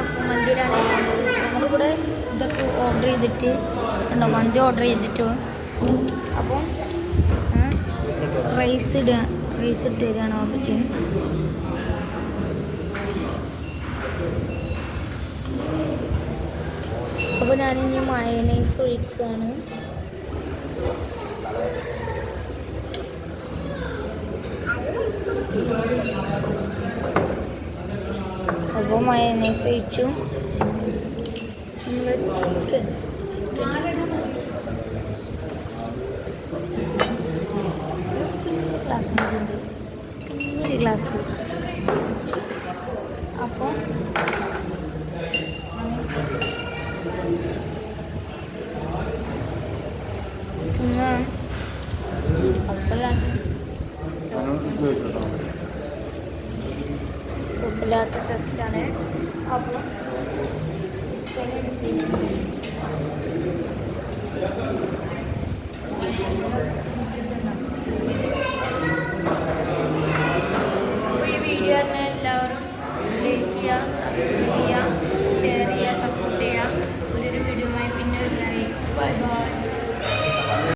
ഷറഫ് മന്തിയിലാണ് നമ്മളിവിടെ ഇതൊക്കെ ഓർഡർ ചെയ്തിട്ട് ഉണ്ടോ മന്തി ഓർഡർ ചെയ്തിട്ട് അപ്പോൾ റൈസ് ഇട്ട് തരികയാണ് ഓപ്പച്ചൻ. അപ്പോൾ ഞാനിനി മയനൈസ് ഒഴിക്കുകയാണ്. അപ്പോൾ മയനൈസ് ഒഴിച്ചു. നമ്മൾ ചിക്കൻ ഗ്ലാസ് ഉണ്ട്, കുഞ്ഞൊരു ഗ്ലാസ്. അപ്പോൾ ഉപ്പില്ലാത്ത ടെസ്റ്റാണ്. അപ്പോൾ